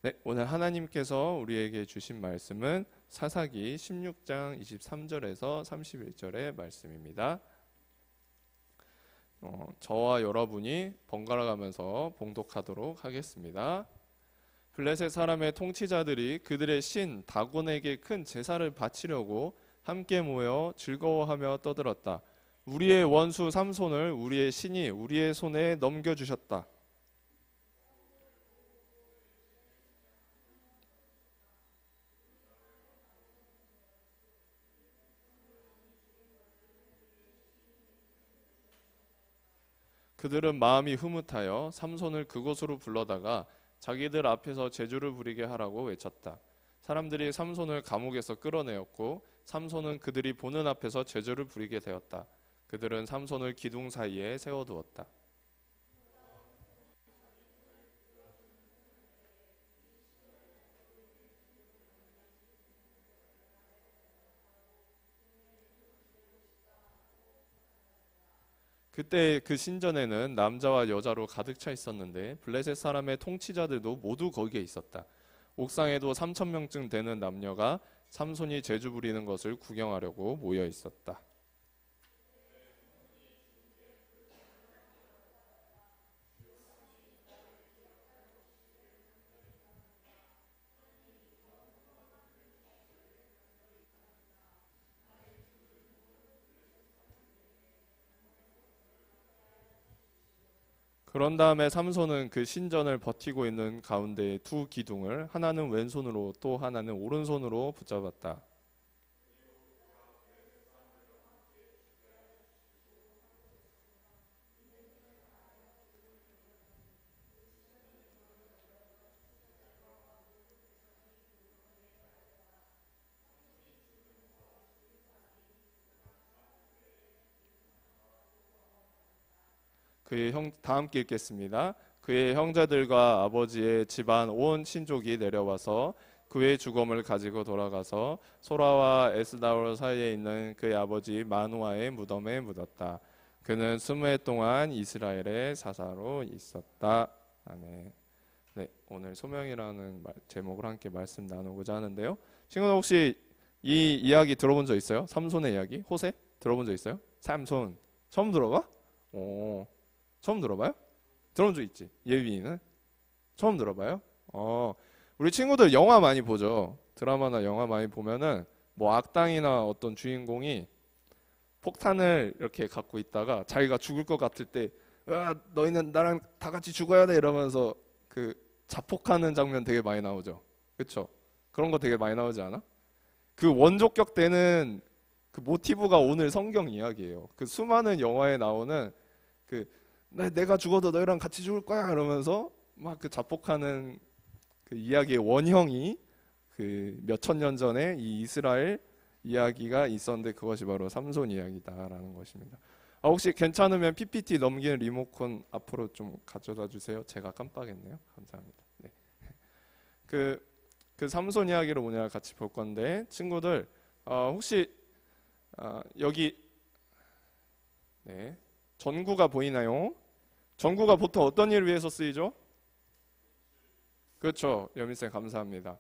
네, 오늘 하나님께서 우리에게 주신 말씀은 사사기 16장 23절에서 31절의 말씀입니다. 저와 여러분이 번갈아 가면서 봉독하도록 하겠습니다. 블레셋 사람의 통치자들이 그들의 신 다곤에게 큰 제사를 바치려고 함께 모여 즐거워하며 떠들었다. 우리의 원수 삼손을 우리의 신이 우리의 손에 넘겨주셨다. 그들은 마음이 흐뭇하여 삼손을 그곳으로 불러다가 자기들 앞에서 제주를 부리게 하라고 외쳤다. 사람들이 삼손을 감옥에서 끌어내었고 삼손은 그들이 보는 앞에서 제주를 부리게 되었다. 그들은 삼손을 기둥 사이에 세워두었다. 그때 그 신전에는 남자와 여자로 가득 차 있었는데 블레셋 사람의 통치자들도 모두 거기에 있었다. 옥상에도 3천 명쯤 되는 남녀가 삼손이 제주 부리는 것을 구경하려고 모여 있었다. 그런 다음에 삼손은 그 신전을 버티고 있는 가운데 두 기둥을 하나는 왼손으로 또 하나는 오른손으로 붙잡았다. 다 함께 읽겠습니다. 그의 형제들과 아버지의 집안 온 친족이 내려와서 그의 죽음을 가지고 돌아가서 소라와 에스다올 사이에 있는 그의 아버지 마누아의 무덤에 묻었다. 그는 20해 동안 이스라엘의 사사로 있었다. 아멘. 네, 오늘 소명이라는 제목을 함께 말씀 나누고자 하는데요. 친구들 혹시 이 이야기 들어본 적 있어요? 삼손의 이야기? 호세? 들어본 적 있어요? 삼손 처음 들어봐? 오. 처음 들어봐요? 들어본 적 있지? 예비는? 처음 들어봐요? 우리 친구들 영화 많이 보죠? 드라마나 영화 많이 보면은 뭐 악당이나 어떤 주인공이 폭탄을 이렇게 갖고 있다가 자기가 죽을 것 같을 때 너희는 나랑 다 같이 죽어야 돼 이러면서 그 자폭하는 장면 되게 많이 나오죠? 그쵸? 그런 거 되게 많이 나오지 않아? 그 원조격 되는 그 모티브가 오늘 성경 이야기예요. 그 수많은 영화에 나오는 내가 죽어도 너희랑 같이 죽을 거야 이러면서 막 그 자폭하는 그 이야기의 원형이 그 몇천 년 전에 이 이스라엘 이야기가 있었는데 그것이 바로 삼손 이야기다라는 것입니다. 혹시 괜찮으면 PPT 넘기는 리모컨 앞으로 좀 가져다 주세요. 제가 깜빡했네요. 감사합니다. 네. 그 삼손 이야기를 오늘 같이 볼 건데 친구들 혹시 여기 네. 전구가 보이나요? 전구가 보통 어떤 일을 위해서 쓰이죠? 그렇죠. 여민쌤 감사합니다.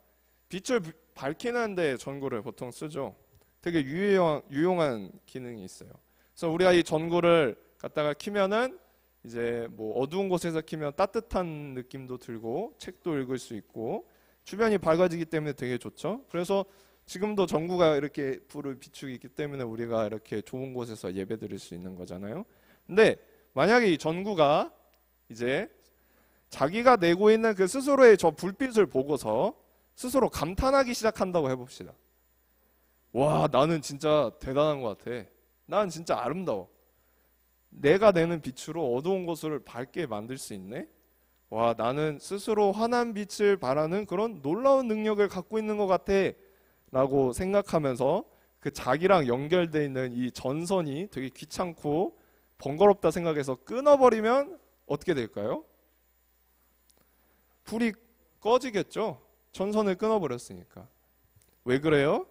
빛을 밝히는 데 전구를 보통 쓰죠. 되게 유용한 기능이 있어요. 그래서 우리가 이 전구를 갖다가 켜면은 이제 뭐 어두운 곳에서 켜면 따뜻한 느낌도 들고 책도 읽을 수 있고 주변이 밝아지기 때문에 되게 좋죠. 그래서 지금도 전구가 이렇게 불을 비추고 있기 때문에 우리가 이렇게 좋은 곳에서 예배 드릴 수 있는 거잖아요. 근데 만약에 이 전구가 이제 자기가 내고 있는 그 스스로의 저 불빛을 보고서 스스로 감탄하기 시작한다고 해봅시다. 와, 나는 진짜 대단한 것 같아. 난 진짜 아름다워. 내가 내는 빛으로 어두운 곳을 밝게 만들 수 있네. 와, 나는 스스로 환한 빛을 발하는 그런 놀라운 능력을 갖고 있는 것 같아 라고 생각하면서 그 자기랑 연결되어 있는 이 전선이 되게 귀찮고 번거롭다 생각해서 끊어버리면 어떻게 될까요? 불이 꺼지겠죠? 전선을 끊어버렸으니까. 왜 그래요?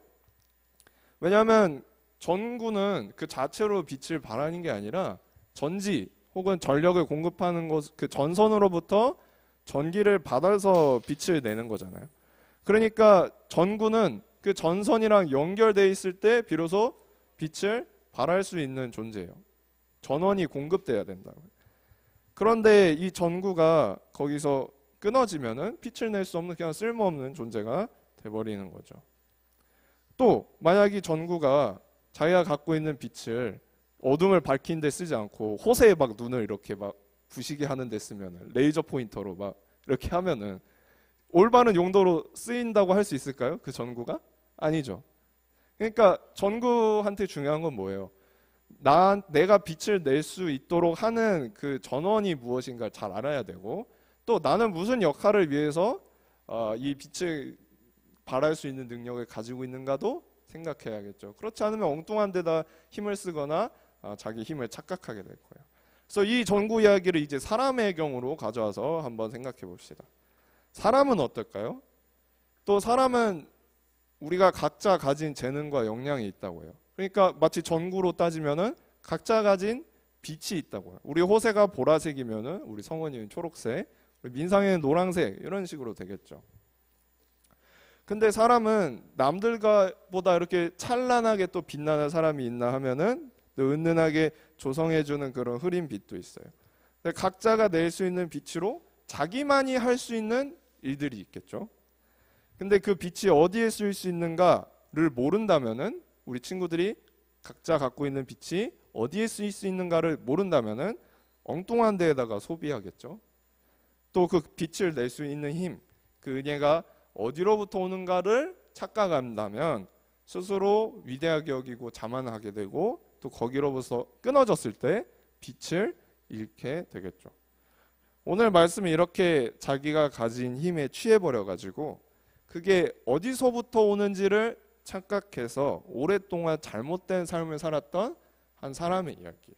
왜냐하면 전구는 그 자체로 빛을 발하는 게 아니라 전지 혹은 전력을 공급하는 것, 그 전선으로부터 전기를 받아서 빛을 내는 거잖아요. 그러니까 전구는 그 전선이랑 연결돼 있을 때 비로소 빛을 발할 수 있는 존재예요. 전원이 공급돼야 된다고요. 그런데 이 전구가 거기서 끊어지면은 빛을 낼 수 없는 그냥 쓸모없는 존재가 돼버리는 거죠. 또 만약 이 전구가 자기가 갖고 있는 빛을 어둠을 밝히는 데 쓰지 않고 호세에 막 눈을 이렇게 막 부시게 하는 데 쓰면은, 레이저 포인터로 막 이렇게 하면은 올바른 용도로 쓰인다고 할 수 있을까요? 그 전구가? 아니죠. 그러니까 전구한테 중요한 건 뭐예요? 내가 빛을 낼 수 있도록 하는 그 전원이 무엇인가 잘 알아야 되고, 또 나는 무슨 역할을 위해서 이 빛을 발할 수 있는 능력을 가지고 있는가도 생각해야겠죠. 그렇지 않으면 엉뚱한 데다 힘을 쓰거나 자기 힘을 착각하게 될 거예요. 그래서 이 전구 이야기를 이제 사람의 경우로 가져와서 한번 생각해 봅시다. 사람은 어떨까요? 또 사람은 우리가 각자 가진 재능과 역량이 있다고 해요. 그러니까 마치 전구로 따지면은 각자 가진 빛이 있다고 해요. 우리 호세가 보라색이면은 우리 성원이는 초록색, 우리 민상이는 노란색, 이런 식으로 되겠죠. 근데 사람은 남들과 보다 이렇게 찬란하게 또 빛나는 사람이 있나 하면은 또 은은하게 조성해주는 그런 흐린 빛도 있어요. 근데 각자가 낼 수 있는 빛으로 자기만이 할 수 있는 일들이 있겠죠. 근데 그 빛이 어디에 쓰일 수 있는가를 모른다면은, 우리 친구들이 각자 갖고 있는 빛이 어디에 쓰일 수 있는가를 모른다면은 엉뚱한 데에다가 소비하겠죠. 또 그 빛을 낼 수 있는 힘, 그 은혜가 어디로부터 오는가를 착각한다면 스스로 위대하게 여기고 자만하게 되고, 또 거기로부터 끊어졌을 때 빛을 잃게 되겠죠. 오늘 말씀은 이렇게 자기가 가진 힘에 취해버려 가지고 그게 어디서부터 오는지를 착각해서 오랫동안 잘못된 삶을 살았던 한 사람의 이야기예요.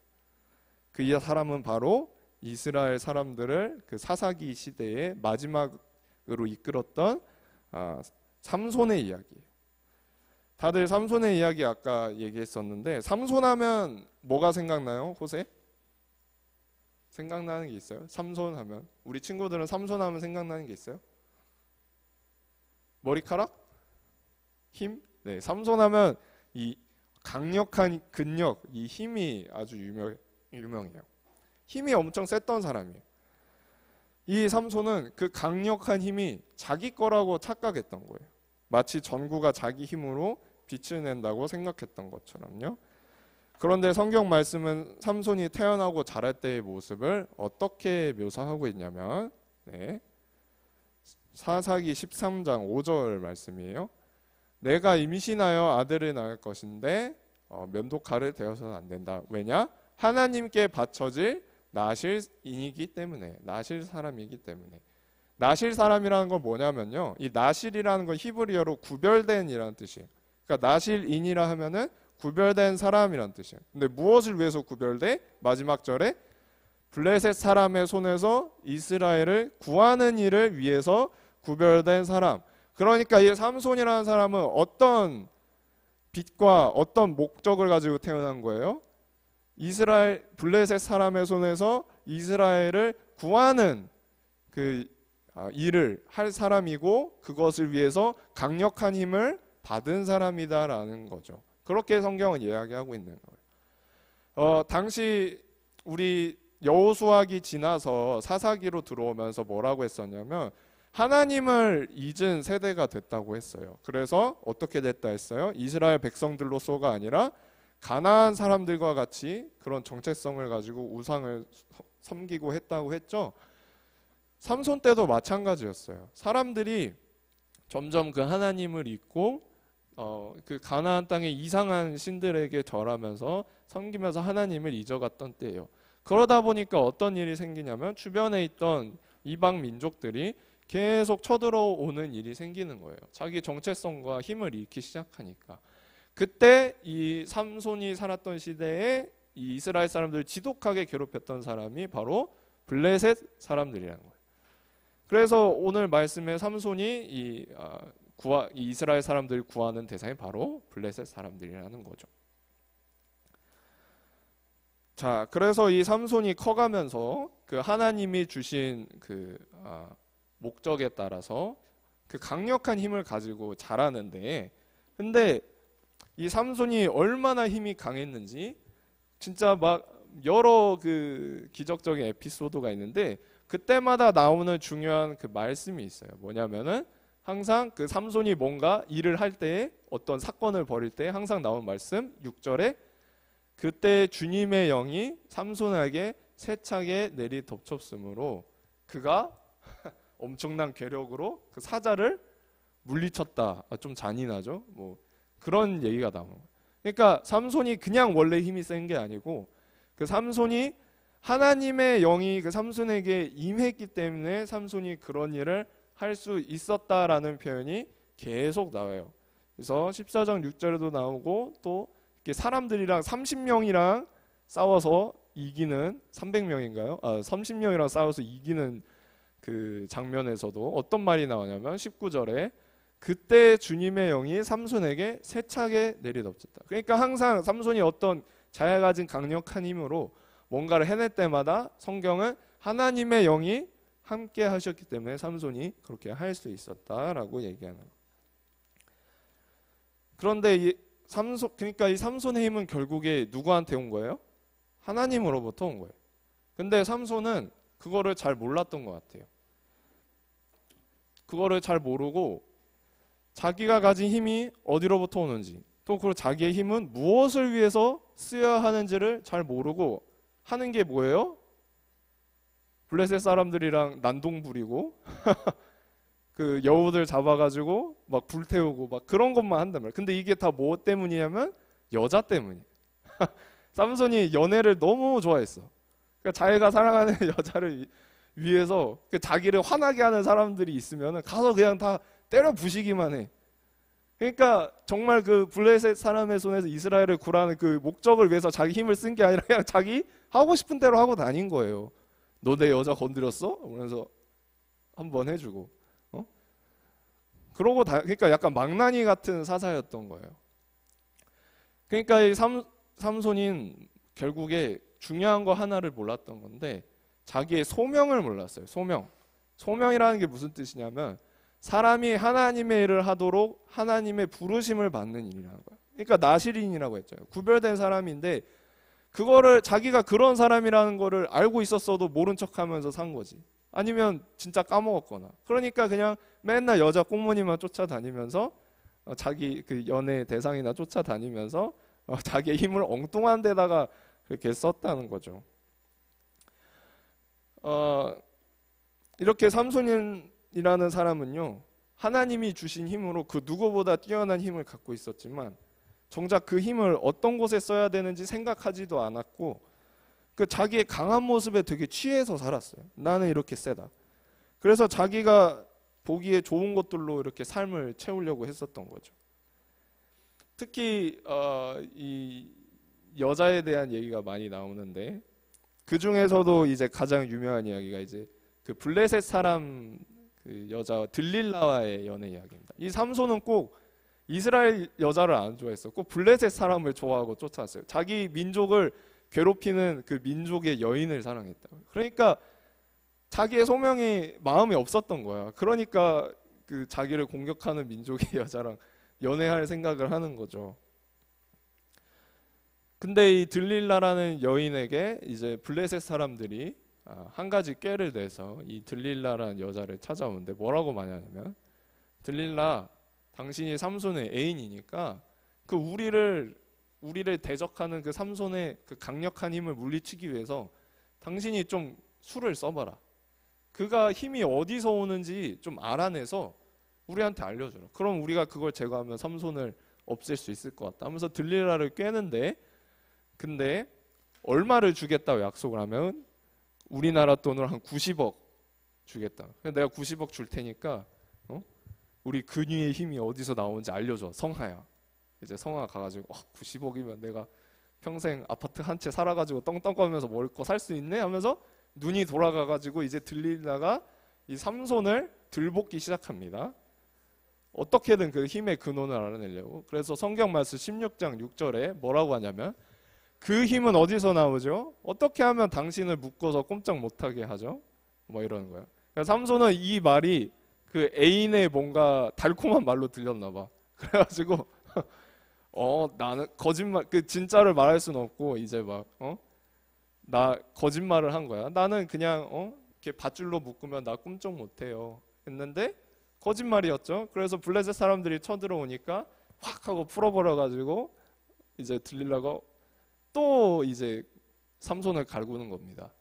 그 사람은 바로 이스라엘 사람들을 그 사사기 시대의 마지막으로 이끌었던 삼손의 이야기예요. 다들 삼손의 이야기 아까 얘기했었는데, 삼손 하면 뭐가 생각나요? 호세? 생각나는 게 있어요? 삼손 하면, 우리 친구들은 삼손 하면 생각나는 게 있어요? 머리카락? 힘? 네, 삼손 하면 이 강력한 근력, 이 힘이 아주 유명해요. 힘이 엄청 셌던 사람이에요. 이 삼손은 그 강력한 힘이 자기 거라고 착각했던 거예요. 마치 전구가 자기 힘으로 빛을 낸다고 생각했던 것처럼요. 그런데 성경 말씀은 삼손이 태어나고 자랄 때의 모습을 어떻게 묘사하고 있냐면, 사사기 13장 5절 말씀이에요. 내가 임신하여 아들을 낳을 것인데 면도칼을 대어서는 안 된다. 왜냐? 하나님께 바쳐질 나실인이기 때문에, 나실 사람이기 때문에. 나실 사람이라는 건 뭐냐면요, 이 나실이라는 건 히브리어로 구별된이라는 뜻이에요. 그러니까 나실인이라 하면은 구별된 사람이란 뜻이에요. 근데 무엇을 위해서 구별돼? 마지막 절에 블레셋 사람의 손에서 이스라엘을 구하는 일을 위해서 구별된 사람. 그러니까 이 삼손이라는 사람은 어떤 빛과 어떤 목적을 가지고 태어난 거예요? 이스라엘 블레셋 사람의 손에서 이스라엘을 구하는 그 일을 할 사람이고, 그것을 위해서 강력한 힘을 받은 사람이다라는 거죠. 그렇게 성경은 이야기하고 있는 거예요. 당시 우리 여호수아기 지나서 사사기로 들어오면서 뭐라고 했었냐면, 하나님을 잊은 세대가 됐다고 했어요. 그래서 어떻게 됐다 했어요? 이스라엘 백성들로서가 아니라 가나안 사람들과 같이 그런 정체성을 가지고 우상을 섬기고 했다고 했죠. 삼손 때도 마찬가지였어요. 사람들이 점점 그 하나님을 잊고 그 가나안 땅의 이상한 신들에게 절하면서 섬기면서 하나님을 잊어갔던 때예요. 그러다 보니까 어떤 일이 생기냐면, 주변에 있던 이방 민족들이 계속 쳐들어오는 일이 생기는 거예요. 자기 정체성과 힘을 잃기 시작하니까. 그때 이 삼손이 살았던 시대에 이 이스라엘 사람들을 지독하게 괴롭혔던 사람이 바로 블레셋 사람들이라는 거예요. 그래서 오늘 말씀에 삼손이 이 이스라엘 사람들을 구하는 대상이 바로 블레셋 사람들이라는 거죠. 자, 그래서 이 삼손이 커가면서 그 하나님이 주신 그 목적에 따라서 그 강력한 힘을 가지고 자라는데, 근데 이 삼손이 얼마나 힘이 강했는지 진짜 막 여러 그 기적적인 에피소드가 있는데, 그때마다 나오는 중요한 그 말씀이 있어요. 뭐냐면은 항상 그 삼손이 뭔가 일을 할 때에, 어떤 사건을 벌일 때 항상 나온 말씀 6절에 그때 주님의 영이 삼손에게 세차게 내리 덮쳤으므로 그가 엄청난 괴력으로 그 사자를 물리쳤다. 좀 잔인하죠. 뭐 그런 얘기가 나와요. 그러니까 삼손이 그냥 원래 힘이 센 게 아니고, 그 삼손이 하나님의 영이 그 삼손에게 임했기 때문에 삼손이 그런 일을 할 수 있었다라는 표현이 계속 나와요. 그래서 14장 6절에도 나오고, 또 이렇게 사람들이랑 30명이랑 싸워서 이기는, 300명인가요? 30명이랑 싸워서 이기는 그 장면에서도 어떤 말이 나오냐면 19절에 그때 주님의 영이 삼손에게 세차게 내리덮쳤다. 그러니까 항상 삼손이 어떤 자기가 가진 강력한 힘으로 뭔가를 해낼 때마다 성경은 하나님의 영이 함께 하셨기 때문에 삼손이 그렇게 할 수 있었다라고 얘기하는 거예요. 그런데 그러니까 이 삼손의 힘은 결국에 누구한테 온 거예요? 하나님으로부터 온 거예요. 근데 삼손은 그거를 잘 몰랐던 것 같아요. 그거를 잘 모르고 자기가 가진 힘이 어디로부터 오는지, 또 그 자기의 힘은 무엇을 위해서 쓰여야 하는지를 잘 모르고 하는 게 뭐예요? 블레셋 사람들이랑 난동 부리고 그 여우들 잡아가지고 막 불태우고 막 그런 것만 한단 말이에요. 근데 이게 다 뭐 때문이냐면 여자 때문이에요. 삼손이 연애를 너무 좋아했어. 그러니까 자기가 사랑하는 여자를 위해서 자기를 화나게 하는 사람들이 있으면 가서 그냥 다 때려 부시기만 해. 그러니까 정말 그 블레셋 사람의 손에서 이스라엘을 구라는 그 목적을 위해서 자기 힘을 쓴 게 아니라 그냥 자기 하고 싶은 대로 하고 다닌 거예요. 너 내 여자 건드렸어? 그러면서 한번 해주고, 그러고 그러니까 약간 망나니 같은 사사였던 거예요. 그러니까 이 삼손인 결국에 중요한 거 하나를 몰랐던 건데, 자기의 소명을 몰랐어요. 소명이라는 게 무슨 뜻이냐면 사람이 하나님의 일을 하도록 하나님의 부르심을 받는 일이라는 거예요. 그러니까 나시린이라고 했죠. 구별된 사람인데 그거를 자기가 그런 사람이라는 거를 알고 있었어도 모른 척하면서 산 거지. 아니면 진짜 까먹었거나. 그러니까 그냥 맨날 여자 꽁무니만 쫓아다니면서 자기 그 연애 대상이나 쫓아다니면서 자기의 힘을 엉뚱한 데다가 그렇게 썼다는 거죠. 이렇게 삼손이라는 사람은요, 하나님이 주신 힘으로 그 누구보다 뛰어난 힘을 갖고 있었지만 정작 그 힘을 어떤 곳에 써야 되는지 생각하지도 않았고, 그 자기의 강한 모습에 되게 취해서 살았어요. 나는 이렇게 세다. 그래서 자기가 보기에 좋은 것들로 이렇게 삶을 채우려고 했었던 거죠. 특히 이 여자에 대한 얘기가 많이 나오는데, 그 중에서도 이제 가장 유명한 이야기가 이제 그 블레셋 사람 그 여자 들릴라와의 연애 이야기입니다. 이 삼손은 꼭 이스라엘 여자를 안 좋아했어. 꼭 블레셋 사람을 좋아하고 쫓아왔어요. 자기 민족을 괴롭히는 그 민족의 여인을 사랑했다. 그러니까 자기의 소명이 마음에 없었던 거야. 그러니까 그 자기를 공격하는 민족의 여자랑 연애할 생각을 하는 거죠. 근데 이 들릴라라는 여인에게 이제 블레셋 사람들이 한 가지 꾀를 내서 이 들릴라라는 여자를 찾아오는데 뭐라고 말하냐면, 들릴라, 당신이 삼손의 애인이니까 그 우리를 대적하는 그 삼손의 그 강력한 힘을 물리치기 위해서 당신이 좀 수를 써봐라. 그가 힘이 어디서 오는지 좀 알아내서 우리한테 알려줘라. 그럼 우리가 그걸 제거하면 삼손을 없앨 수 있을 것 같다 하면서 들릴라를 꿰는데, 근데 얼마를 주겠다고 약속을 하면 우리나라 돈으로 한 90억 주겠다. 내가 90억 줄 테니까 우리 근위의 힘이 어디서 나오는지 알려줘. 성하야. 이제 성하 가가지고 90억이면 내가 평생 아파트 한 채 살아가지고 떵떵거리면서 먹을 거 살 수 있네 하면서 눈이 돌아가가지고 이제 들릴라가 이 삼손을 들볶기 시작합니다. 어떻게든 그 힘의 근원을 알아내려고. 그래서 성경 말씀 16장 6절에 뭐라고 하냐면, 그 힘은 어디서 나오죠? 어떻게 하면 당신을 묶어서 꼼짝 못하게 하죠? 뭐 이러는 거예요. 삼손은 이 말이 그 애인의 뭔가 달콤한 말로 들렸나 봐. 그래가지고 나는 거짓말, 그 진짜를 말할 수는 없고 이제 막 나 거짓말을 한 거야. 나는 그냥 이렇게 밧줄로 묶으면 나 꿈쩍 못해요. 했는데 거짓말이었죠. 그래서 블레셋 사람들이 쳐들어오니까 확 하고 풀어버려가지고 이제 들릴라가 또 이제 삼손을 갈구는 겁니다.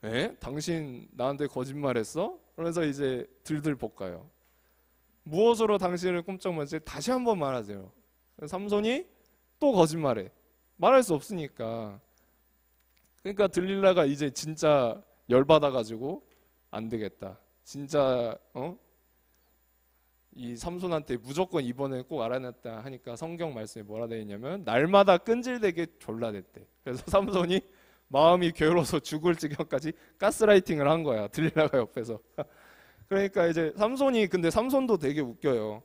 에? 당신 나한테 거짓말했어? 그래서 이제 들들 볶아요. 무엇으로 당신을 꿈쩍 못지? 다시 한번 말하세요. 삼손이 또 거짓말해. 말할 수 없으니까. 그러니까 들릴라가 이제 진짜 열받아가지고 안 되겠다. 진짜 이 삼손한테 무조건 이번에 꼭 알아냈다 하니까 성경 말씀에 뭐라 되어 있냐면 날마다 끈질되게 졸라댔대. 그래서 삼손이 마음이 괴로워서 죽을 지경까지 가스라이팅을 한 거야. 들릴라가 옆에서. 그러니까 이제 근데 삼손도 되게 웃겨요.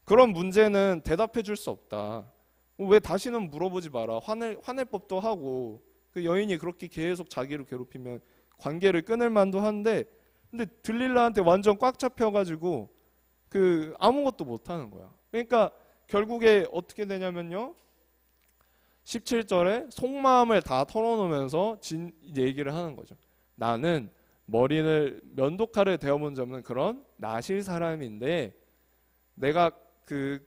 그런 문제는 대답해 줄 수 없다. 왜 다시는 물어보지 마라. 화낼 법도 하고 그 여인이 그렇게 계속 자기를 괴롭히면 관계를 끊을 만도 한데 근데 들릴라한테 완전 꽉 잡혀가지고 그 아무것도 못하는 거야. 그러니까 결국에 어떻게 되냐면요. 17절에 속마음을 다 털어놓으면서 얘기를 하는 거죠. 나는 머리를 면도칼을 대어본 적 없는 그런 나실 사람인데 내가 그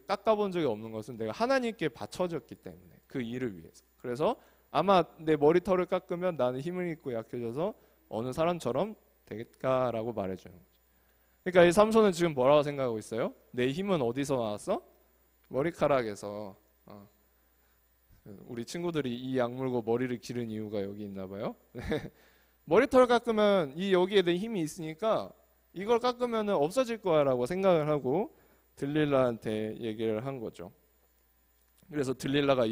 깎아본 적이 없는 것은 내가 하나님께 바쳐졌기 때문에 그 일을 위해서. 그래서 아마 내 머리털을 깎으면 나는 힘을 잃고 약해져서 어느 사람처럼 되겠다라고 말해주는 거죠. 그러니까 이 삼손은 지금 뭐라고 생각하고 있어요? 내 힘은 어디서 나왔어? 머리카락에서. 우리 친구들이 이 약물고 머리를 기른 이유가 여기 있나 봐요. 머리털 깎으면 이 여기에 대한 힘이 있으니까 이걸 깎으면 없어질 거야 라고 생각을 하고 들릴라한테 얘기를 한 거죠. 그래서 들릴라가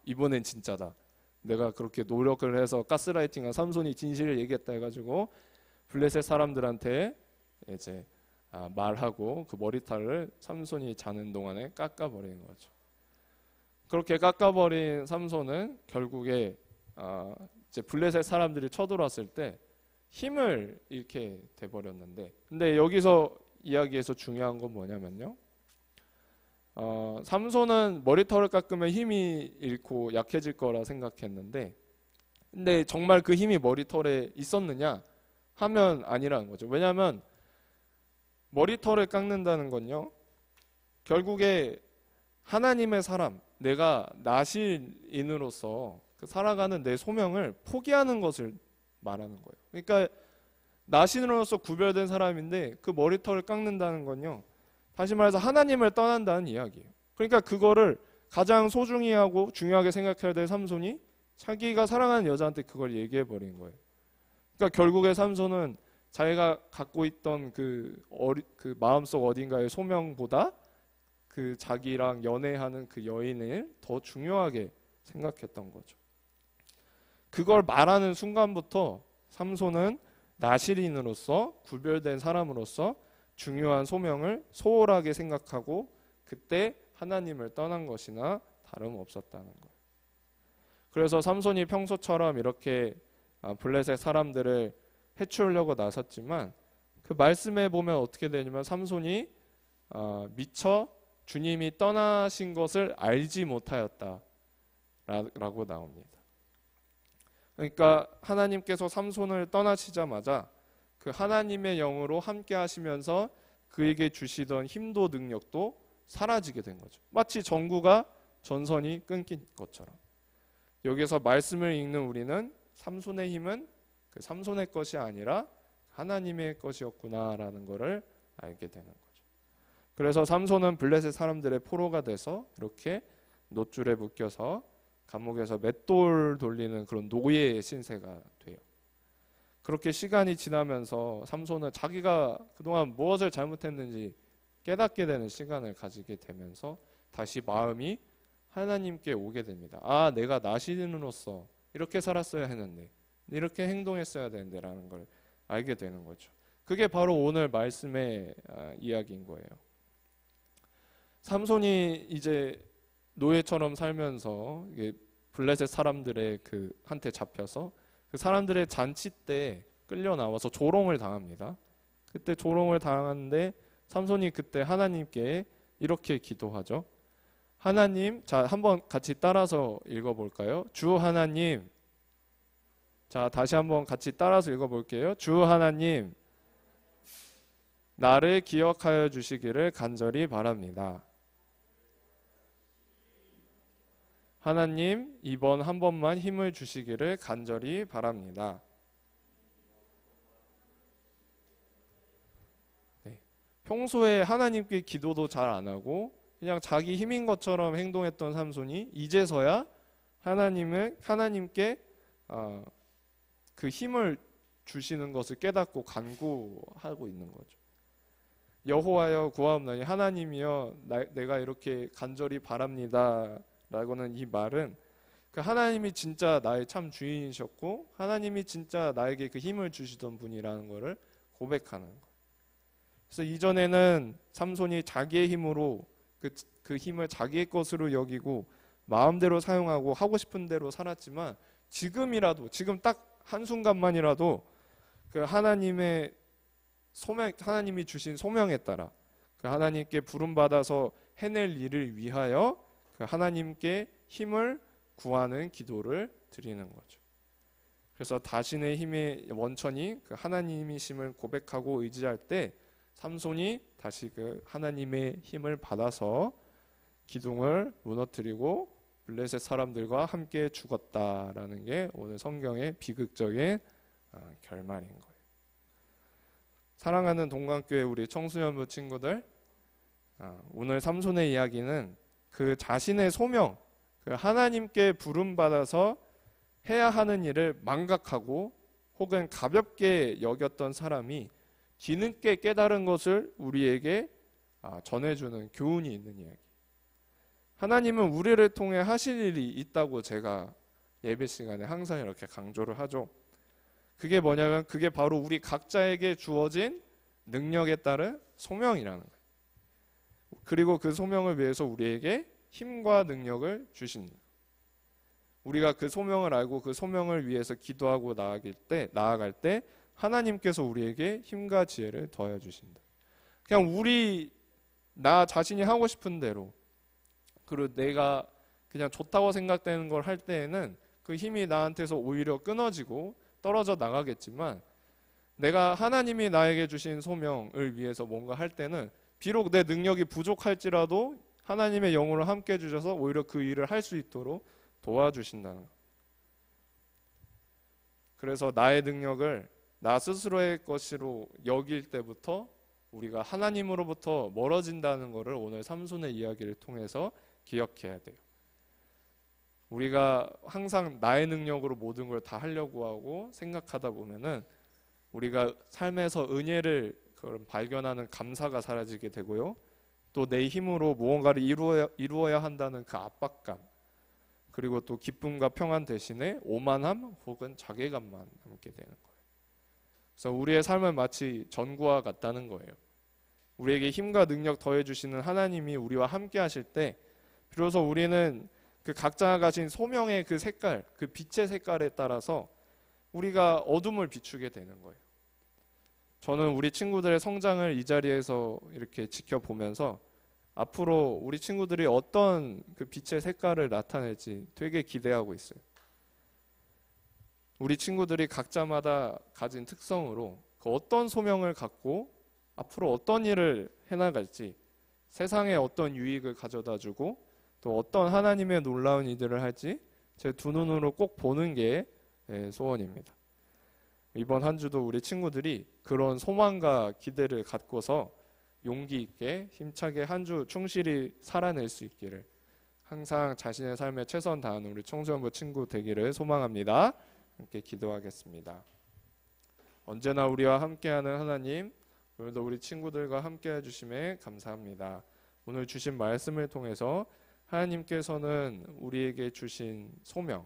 이번엔 진짜다. 내가 그렇게 노력을 해서 가스라이팅한 삼손이 진실을 얘기했다 해가지고 블레셋 사람들한테 이제 말하고 그 머리털을 삼손이 자는 동안에 깎아버리는 거죠. 그렇게 깎아버린 삼손은 결국에 이제 블레셋 사람들이 쳐들어왔을 때 힘을 잃게 돼버렸는데, 근데 여기서 이야기에서 중요한 건 뭐냐면요. 삼손은 머리털을 깎으면 힘이 잃고 약해질 거라 생각했는데, 근데 정말 그 힘이 머리털에 있었느냐 하면 아니라는 거죠. 왜냐하면 머리털을 깎는다는 건요, 결국에 하나님의 사람, 내가 나실인으로서 살아가는 내 소명을 포기하는 것을 말하는 거예요. 그러니까 나신으로서 구별된 사람인데 그 머리털을 깎는다는 건요, 다시 말해서 하나님을 떠난다는 이야기예요. 그러니까 그거를 가장 소중히 하고 중요하게 생각해야 될 삼손이 자기가 사랑하는 여자한테 그걸 얘기해 버린 거예요. 그러니까 결국에 삼손은 자기가 갖고 있던 그 마음속 어딘가의 소명보다 그 자기랑 연애하는 그 여인을 더 중요하게 생각했던 거죠. 그걸 말하는 순간부터 삼손은 나실인으로서 구별된 사람으로서 중요한 소명을 소홀하게 생각하고 그때 하나님을 떠난 것이나 다름없었다는 거예요. 그래서 삼손이 평소처럼 이렇게 블레셋 사람들을 해치우려고 나섰지만 그 말씀에 보면 어떻게 되냐면 삼손이 미처 주님이 떠나신 것을 알지 못하였다 라고 나옵니다. 그러니까 하나님께서 삼손을 떠나시자마자 그 하나님의 영으로 함께 하시면서 그에게 주시던 힘도 능력도 사라지게 된 거죠. 마치 전구가 전선이 끊긴 것처럼. 여기서 말씀을 읽는 우리는 삼손의 힘은 그 삼손의 것이 아니라 하나님의 것이었구나라는 것을 알게 되는 거죠. 그래서 삼손은 블레셋 사람들의 포로가 돼서 이렇게 놋줄에 묶여서 감옥에서 맷돌 돌리는 그런 노예 신세가 돼요. 그렇게 시간이 지나면서 삼손은 자기가 그동안 무엇을 잘못했는지 깨닫게 되는 시간을 가지게 되면서 다시 마음이 하나님께 오게 됩니다. 내가 나신으로서 이렇게 살았어야 했는데, 이렇게 행동했어야 되는데 라는 걸 알게 되는 거죠. 그게 바로 오늘 말씀의 이야기인 거예요. 삼손이 이제 노예처럼 살면서 블레셋 사람들의 한테 잡혀서 그 사람들의 잔치 때 끌려 나와서 조롱을 당합니다. 그때 조롱을 당하는데 삼손이 그때 하나님께 이렇게 기도하죠. 하나님, 자, 한번 같이 따라서 읽어볼까요? 주 하나님, 자, 다시 한번 같이 따라서 읽어볼게요. 주 하나님, 나를 기억하여 주시기를 간절히 바랍니다. 하나님, 이번 한 번만 힘을 주시기를 간절히 바랍니다. 네. 평소에 하나님께 기도도 잘 안 하고 그냥 자기 힘인 것처럼 행동했던 삼손이 이제서야 하나님께 그 힘을 주시는 것을 깨닫고 간구하고 있는 거죠. 여호와여 구하옵나니 하나님이여 내가 이렇게 간절히 바랍니다 라고는 이 말은 그 하나님이 진짜 나의 참 주인이셨고 하나님이 진짜 나에게 그 힘을 주시던 분이라는 것을 고백하는 거예요. 그래서 이전에는 삼손이 자기의 힘으로 그 힘을 자기의 것으로 여기고 마음대로 사용하고 하고 싶은 대로 살았지만 지금이라도 지금 딱 한순간만이라도 그 하나님이 주신 소명에 따라 그 하나님께 부름받아서 해낼 일을 위하여 그 하나님께 힘을 구하는 기도를 드리는 거죠. 그래서 자신의 힘의 원천이 그 하나님이심을 고백하고 의지할 때 삼손이 다시 그 하나님의 힘을 받아서 기둥을 무너뜨리고 블레셋 사람들과 함께 죽었다라는 게 오늘 성경의 비극적인 결말인 거예요. 사랑하는 동강교회 우리 청소년부 친구들, 오늘 삼손의 이야기는 그 자신의 소명, 그 하나님께 부름받아서 해야 하는 일을 망각하고 혹은 가볍게 여겼던 사람이 뒤늦게 깨달은 것을 우리에게 전해주는 교훈이 있는 이야기. 하나님은 우리를 통해 하실 일이 있다고 제가 예배 시간에 항상 이렇게 강조를 하죠. 그게 뭐냐면 그게 바로 우리 각자에게 주어진 능력에 따른 소명이라는 거예요. 그리고 그 소명을 위해서 우리에게 힘과 능력을 주십니다. 우리가 그 소명을 알고 그 소명을 위해서 기도하고 나아갈 때 하나님께서 우리에게 힘과 지혜를 더해 주신다. 그냥 나 자신이 하고 싶은 대로 그리고 내가 그냥 좋다고 생각되는 걸 할 때에는 그 힘이 나한테서 오히려 끊어지고 떨어져 나가겠지만 내가 하나님이 나에게 주신 소명을 위해서 뭔가 할 때는 비록 내 능력이 부족할지라도 하나님의 영으로 함께 해주셔서 오히려 그 일을 할 수 있도록 도와주신다는 것. 그래서 나의 능력을 나 스스로의 것으로 여길 때부터 우리가 하나님으로부터 멀어진다는 것을 오늘 삼손의 이야기를 통해서 기억해야 돼요. 우리가 항상 나의 능력으로 모든 걸 다 하려고 하고 생각하다 보면은 우리가 삶에서 은혜를 발견하는 감사가 사라지게 되고요. 또 내 힘으로 무언가를 이루어야 한다는 그 압박감, 그리고 또 기쁨과 평안 대신에 오만함 혹은 자괴감만 남게 되는 거예요. 그래서 우리의 삶은 마치 전구와 같다는 거예요. 우리에게 힘과 능력 더해주시는 하나님이 우리와 함께 하실 때 비로소 우리는 그 각자가 가진 소명의 그 색깔, 그 빛의 색깔에 따라서 우리가 어둠을 비추게 되는 거예요. 저는 우리 친구들의 성장을 이 자리에서 이렇게 지켜보면서 앞으로 우리 친구들이 어떤 그 빛의 색깔을 나타낼지 되게 기대하고 있어요. 우리 친구들이 각자마다 가진 특성으로 그 어떤 소명을 갖고 앞으로 어떤 일을 해나갈지, 세상에 어떤 유익을 가져다주고 또 어떤 하나님의 놀라운 일들을 할지 제 두 눈으로 꼭 보는 게 소원입니다. 이번 한 주도 우리 친구들이 그런 소망과 기대를 갖고서 용기 있게 힘차게 한 주 충실히 살아낼 수 있기를, 항상 자신의 삶에 최선 다하는 우리 청소년부 친구 되기를 소망합니다. 함께 기도하겠습니다. 언제나 우리와 함께하는 하나님, 오늘도 우리 친구들과 함께 해주심에 감사합니다. 오늘 주신 말씀을 통해서 하나님께서는 우리에게 주신 소명,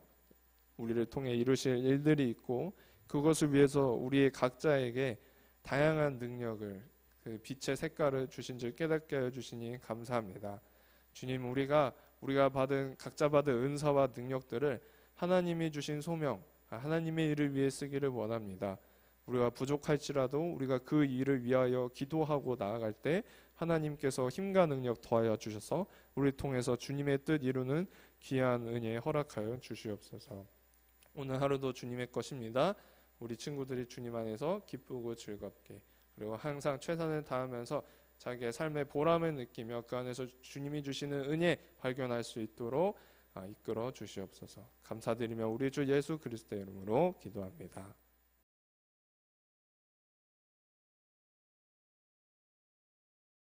우리를 통해 이루실 일들이 있고 그것을 위해서 우리의 각자에게 다양한 능력을, 그 빛의 색깔을 주신 줄 깨닫게 해주시니 감사합니다. 주님, 우리가 각자 받은 은사와 능력들을 하나님이 주신 소명, 하나님의 일을 위해 쓰기를 원합니다. 우리가 부족할지라도 우리가 그 일을 위하여 기도하고 나아갈 때 하나님께서 힘과 능력 더하여 주셔서 우리 통해서 주님의 뜻 이루는 귀한 은혜 허락하여 주시옵소서. 오늘 하루도 주님의 것입니다. 우리 친구들이 주님 안에서 기쁘고 즐겁게, 그리고 항상 최선을 다하면서 자기의 삶의 보람을 느끼며 그 안에서 주님이 주시는 은혜 발견할 수 있도록 이끌어 주시옵소서. 감사드리며 우리 주 예수 그리스도의 이름으로 기도합니다.